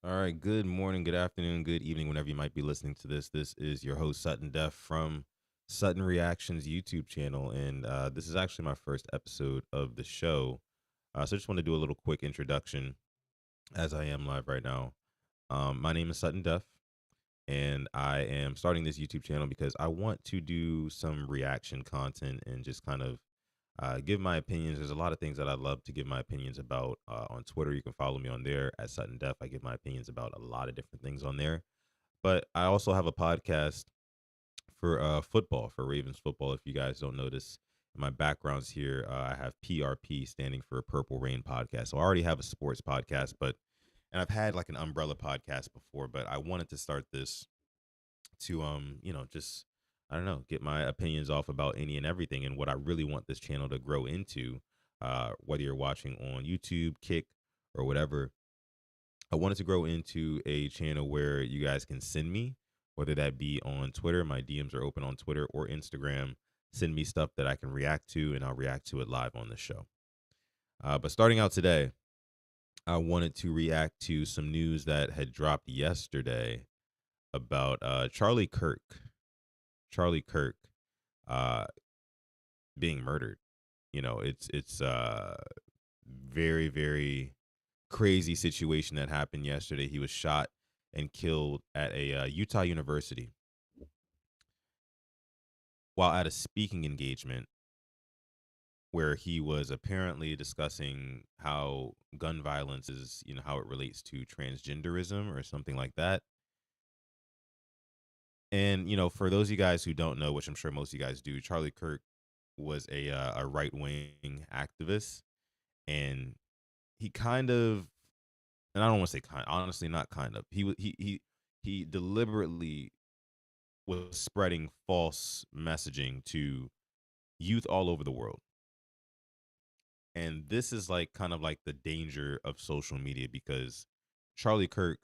All right. Good morning, good afternoon, good evening, whenever you might be listening to this. This is your host, SuttonDef from Sutton Reactions YouTube channel. And this is actually my first episode of the show. So I just want to do a little quick introduction as I am live right now. My name is SuttonDef, and I am starting this YouTube channel because I want to do some reaction content and just kind of give my opinions. There's a lot of things that I love to give my opinions about on Twitter. You can follow me on there at SuttonDef. I give my opinions about a lot of different things on there. But I also have a podcast for football, for Ravens football. If you guys don't notice, in my backgrounds here, I have PRP standing for Purple Rain Podcast. So I already have a sports podcast, and I've had like an umbrella podcast before, but I wanted to start this to just I don't know, get my opinions off about any and everything and what I really want this channel to grow into. Whether you're watching on YouTube, Kick, or whatever, I wanted to grow into a channel where you guys can send me, whether that be on Twitter. My DMs are open on Twitter or Instagram. Send me stuff that I can react to, and I'll react to it live on the show. But starting out today, I wanted to react to some news that had dropped yesterday about Charlie Kirk. Charlie Kirk uh being murdered. It's very, very crazy situation that happened yesterday. He was shot and killed at a Utah University while at a speaking engagement where he was apparently discussing how gun violence is, how it relates to transgenderism or something like that. And for those of you guys who don't know, which I'm sure most of you guys do, Charlie Kirk was a right wing activist, and he kind of, and I don't want to say kind, honestly, not kind of. He deliberately was spreading false messaging to youth all over the world. And this is like kind of like the danger of social media because Charlie Kirk,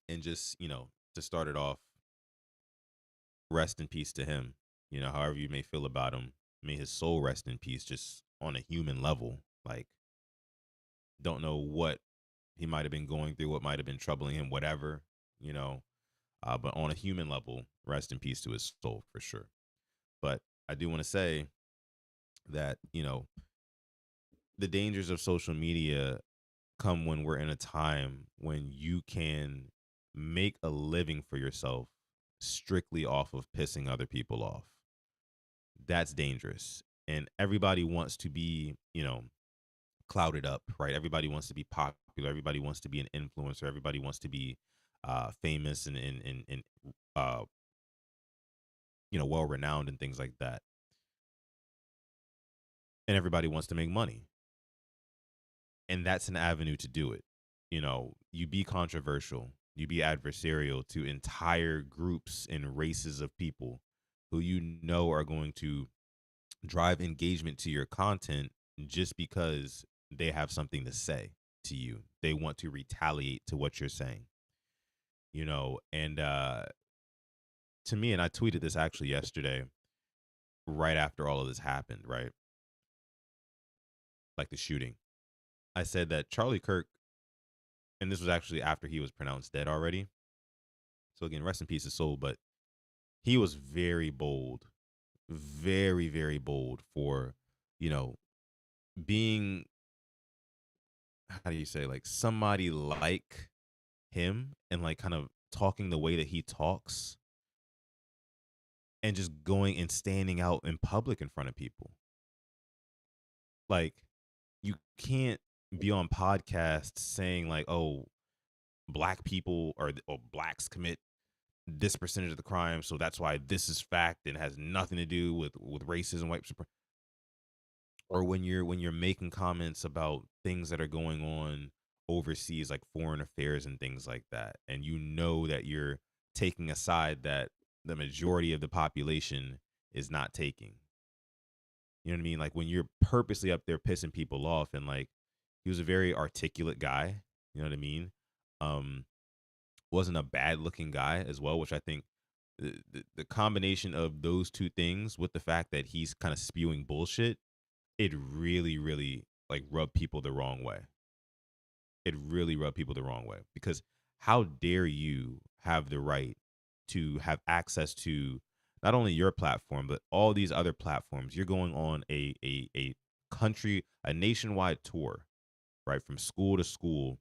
and just, to start it off, rest in peace to him. However you may feel about him, may his soul rest in peace just on a human level. Like, don't know what he might have been going through, what might have been troubling him, whatever, you know. But on a human level, rest in peace to his soul for sure. But I do want to say that, the dangers of social media come when we're in a time when you can make a living for yourself strictly off of pissing other people off. That's dangerous. And everybody wants to be, clouded up, right? Everybody wants to be popular. Everybody wants to be an influencer. Everybody wants to be famous and uh, well renowned and things like that. And everybody wants to make money, and that's an avenue to do it. You be controversial, you be adversarial to entire groups and races of people who are going to drive engagement to your content just because they have something to say to you. They want to retaliate to what you're saying. And to me, and I tweeted this actually yesterday, right after all of this happened, right? Like the shooting. I said that Charlie Kirk, and this was actually after he was pronounced dead already. So again, rest in peace his soul, but he was very bold, very, very bold for, you know, being, how do you say, like somebody like him, and like kind of talking the way that he talks, and just going and standing out in public in front of people. Like, you can't be on podcasts saying like, oh, black people or blacks commit this percentage of the crime, so that's why this is fact and has nothing to do with racism, white supremacy. Or when you're making comments about things that are going on overseas, like foreign affairs and things like that, and that you're taking a side that the majority of the population is not taking. You know what I mean? Like when you're purposely up there pissing people off, and like he was a very articulate guy. You know what I mean? Um, wasn't a bad looking guy as well, which I think the combination of those two things with the fact that he's kind of spewing bullshit, it really, really like rubbed people the wrong way. it really rubbed people the wrong way, because how dare you have the right to have access to not only your platform but all these other platforms. You're going on a country, a nationwide tour, right, from school to school,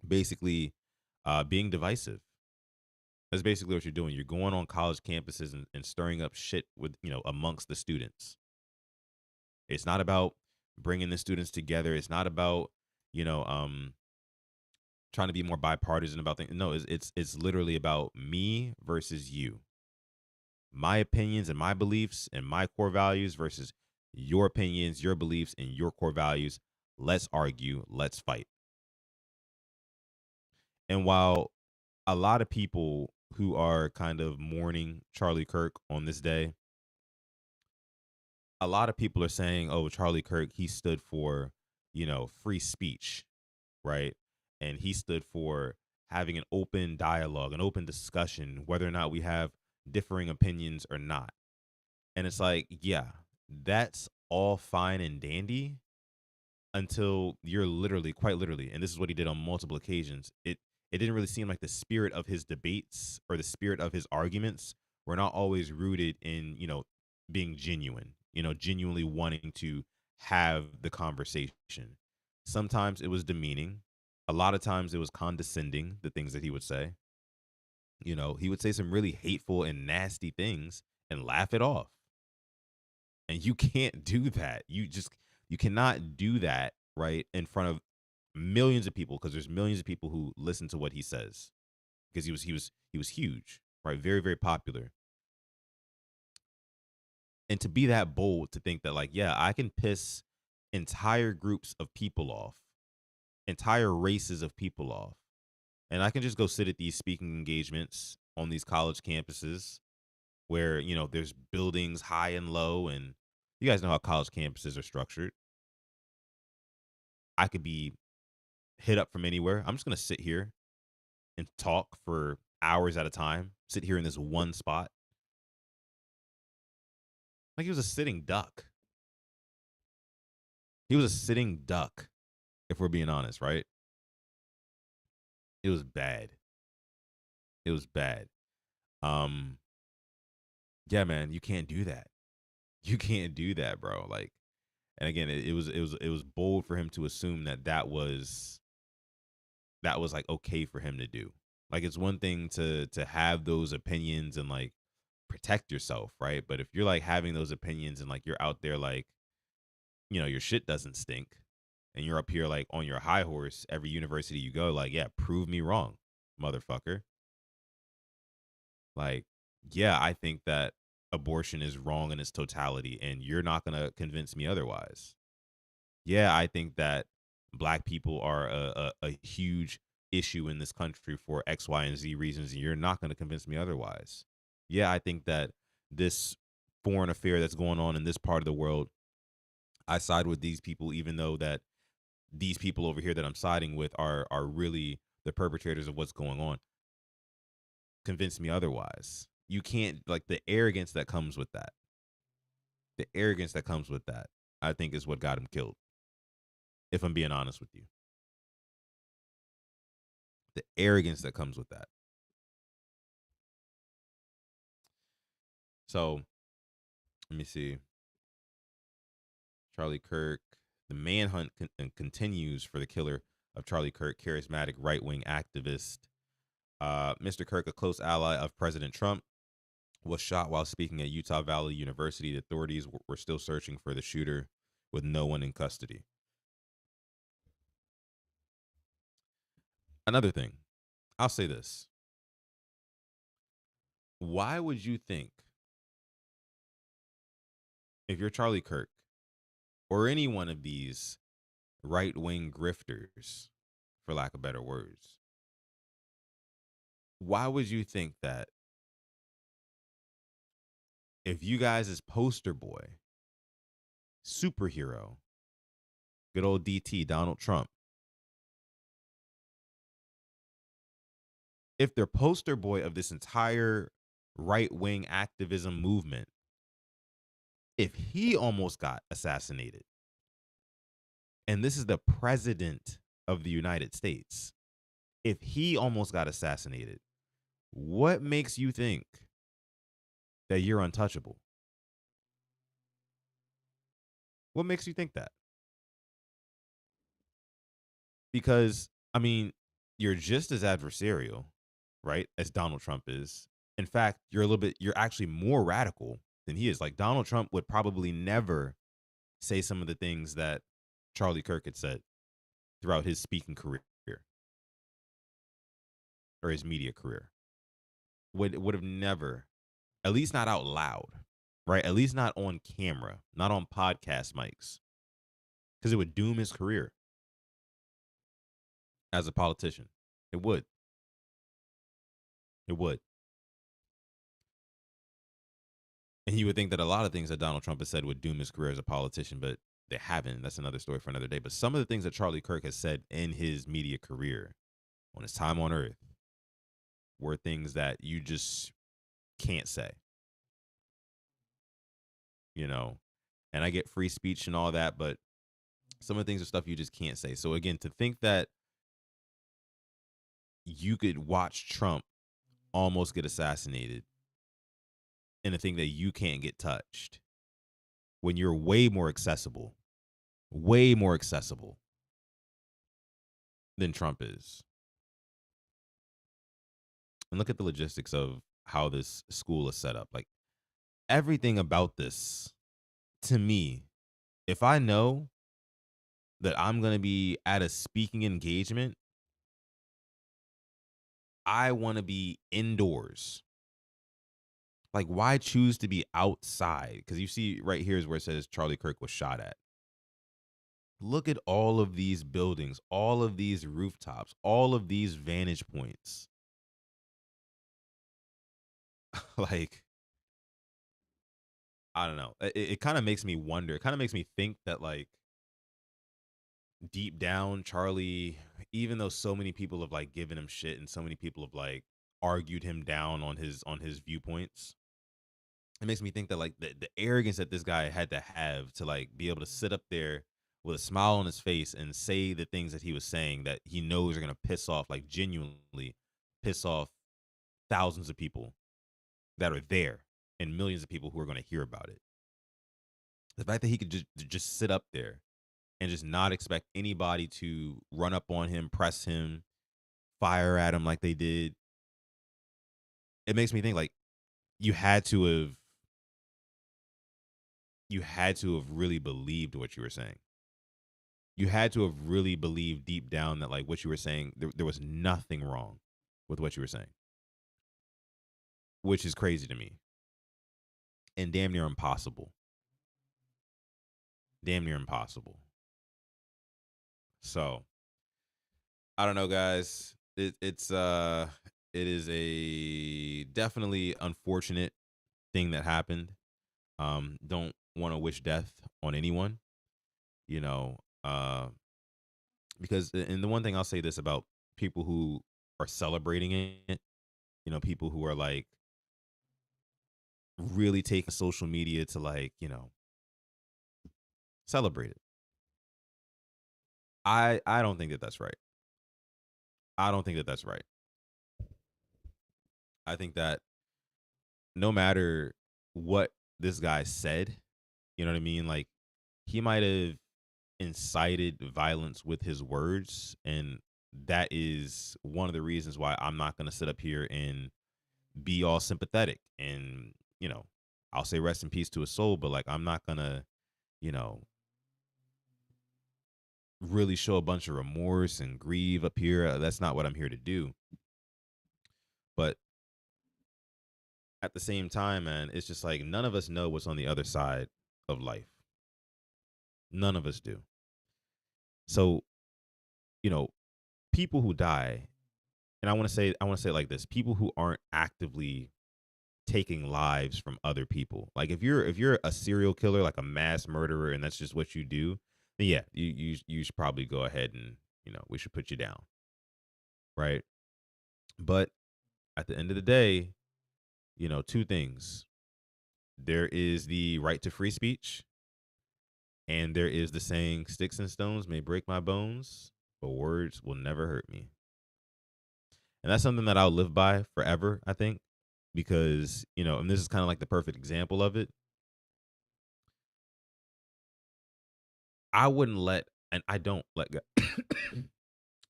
basically being divisive. That's basically what you're doing. You're going on college campuses and stirring up shit with, amongst the students. It's not about bringing the students together. It's not about, you know, trying to be more bipartisan about things. No, it's literally about me versus you. My opinions and my beliefs and my core values versus your opinions, your beliefs, and your core values. Let's argue. Let's fight. And while a lot of people who are kind of mourning Charlie Kirk on this day, a lot of people are saying, "Oh, Charlie Kirk, he stood for, free speech, right? And he stood for having an open dialogue, an open discussion, whether or not we have differing opinions or not." And it's like, yeah, that's all fine and dandy until you're literally, quite literally, and this is what he did on multiple occasions. It didn't really seem like the spirit of his debates or the spirit of his arguments were not always rooted in, being genuine, genuinely wanting to have the conversation. Sometimes it was demeaning. A lot of times it was condescending, the things that he would say. He would say some really hateful and nasty things and laugh it off. And you can't do that. You cannot do that, right, in front of millions of people, because there's millions of people who listen to what he says, because he was huge, right? Very, very popular. And to be that bold to think that, like, yeah, I can piss entire groups of people off, entire races of people off, and I can just go sit at these speaking engagements on these college campuses where, there's buildings high and low, and you guys know how college campuses are structured. I could be hit up from anywhere. I'm just going to sit here and talk for hours at a time, sit here in this one spot. Like, he was a sitting duck. He was a sitting duck, if we're being honest, right? It was bad. It was bad. Um, yeah, man, you can't do that. You can't do that, bro. Like, and again, it was bold for him to assume that was like okay for him to do. Like, it's one thing to have those opinions and like protect yourself, right? But if you're like having those opinions and like you're out there like, your shit doesn't stink, and you're up here like on your high horse every university you go, like, yeah, prove me wrong, motherfucker. Like, yeah, I think that abortion is wrong in its totality, and you're not gonna convince me otherwise. Yeah, I think that black people are a huge issue in this country for X, Y, and Z reasons, and you're not gonna convince me otherwise. Yeah, I think that this foreign affair that's going on in this part of the world, I side with these people, even though that these people over here that I'm siding with are really the perpetrators of what's going on. Convince me otherwise. You can't, like, the arrogance that comes with that. The arrogance that comes with that, I think, is what got him killed. If I'm being honest with you, the arrogance that comes with that. So let me see. Charlie Kirk. The manhunt continues for the killer of Charlie Kirk, charismatic right wing activist. Mr. Kirk, a close ally of President Trump, was shot while speaking at Utah Valley University. The authorities were still searching for the shooter with no one in custody. Another thing, I'll say this. Why would you think, if you're Charlie Kirk or any one of these right wing grifters, for lack of better words, why would you think that if you guys' poster boy, superhero, good old DT, Donald Trump, if their poster boy of this entire right wing activism movement, if he almost got assassinated, and this is the president of the United States, if he almost got assassinated, what makes you think that you're untouchable? What makes you think that? Because, I mean, you're just as adversarial, right, as Donald Trump is. In fact, you're actually more radical than he is. Like, Donald Trump would probably never say some of the things that Charlie Kirk had said throughout his speaking career or his media career. Would have never, at least not out loud, right? At least not on camera, not on podcast mics, because it would doom his career as a politician. It would. It would. And he would think that a lot of things that Donald Trump has said would doom his career as a politician, but they haven't. That's another story for another day. But some of the things that Charlie Kirk has said in his media career on his time on Earth were things that you just can't say, you know. And I get free speech and all that, but some of the things are stuff you just can't say. So again, to think that you could watch Trump almost get assassinated and to think that you can't get touched when you're way more accessible than Trump is. And look at the logistics of how this school is set up. Like, everything about this, to me, if I know that I'm going to be at a speaking engagement, I want to be indoors. Like, why choose to be outside? Because you see right here is where it says Charlie Kirk was shot at. Look at all of these buildings, all of these rooftops, all of these vantage points. Like, I don't know. It kind of makes me wonder. It kind of makes me think that, like, deep down, Charlie, even though so many people have like given him shit and so many people have like argued him down on his viewpoints, it makes me think that like the arrogance that this guy had to have to like be able to sit up there with a smile on his face and say the things that he was saying that he knows are gonna piss off, like genuinely piss off thousands of people that are there and millions of people who are gonna hear about it. The fact that he could just sit up there and just not expect anybody to run up on him, press him, fire at him like they did. It makes me think like you had to have really believed what you were saying. You had to have really believed deep down that like what you were saying, there was nothing wrong with what you were saying, which is crazy to me and damn near impossible. Damn near impossible. So I don't know, guys. It is a definitely unfortunate thing that happened. Don't want to wish death on anyone, you know, because and the one thing I'll say this about people who are celebrating it, you know, people who are like really taking social media to like, you know, celebrate it. I don't think that that's right. I don't think that that's right. I think that no matter what this guy said, you know what I mean? Like, he might have incited violence with his words. And that is one of the reasons why I'm not going to sit up here and be all sympathetic. And, you know, I'll say rest in peace to his soul, but like, I'm not going to, you know, really show a bunch of remorse and grieve up here. That's not what I'm here to do. But at the same time, man, it's just like none of us know what's on the other side of life. None of us do. So, you know, people who die, and I want to say it like this: people who aren't actively taking lives from other people. Like if you're a serial killer, like a mass murderer, and that's just what you do, then yeah, you should probably go ahead and, you know, we should put you down, right? But at the end of the day, you know, two things: there is the right to free speech, and there is the saying, "Sticks and stones may break my bones, but words will never hurt me. And that's something that I'll live by forever, I think, because, and this is kind of like the perfect example of it. I wouldn't let, and I don't let,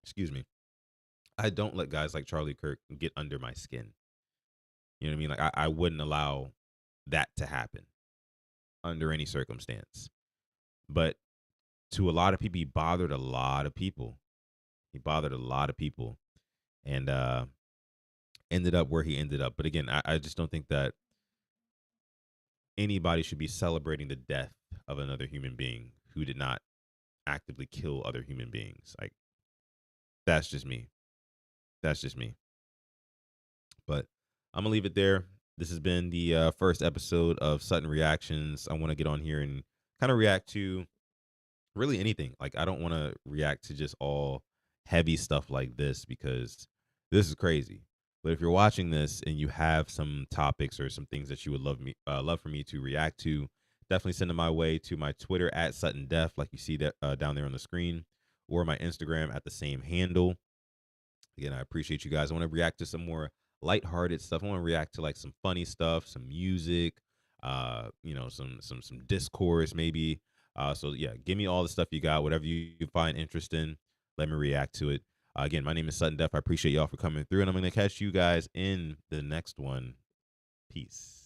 excuse me, I don't let guys like Charlie Kirk get under my skin. You know what I mean? Like, I wouldn't allow that to happen under any circumstance. But to a lot of people, he bothered a lot of people. He bothered a lot of people and ended up where he ended up. But again, I just don't think that anybody should be celebrating the death of another human being who did not actively kill other human beings. Like, that's just me. That's just me. But I'm gonna leave it there. This has been the first episode of Sutton Reactions. I want to get on here and kind of react to really anything. Like, I don't want to react to just all heavy stuff like this because this is crazy. But if you're watching this and you have some topics or some things that you would love for me to react to, definitely send them my way to my Twitter at SuttonDef, like you see that down there on the screen, or my Instagram at the same handle. Again, I appreciate you guys. I want to react to some more lighthearted stuff. I want to react to like some funny stuff, some music, some discourse maybe. So yeah, give me all the stuff you got, whatever you find interesting. Let me react to it. Again, my name is SuttonDef. I appreciate y'all for coming through, and I'm going to catch you guys in the next one. Peace.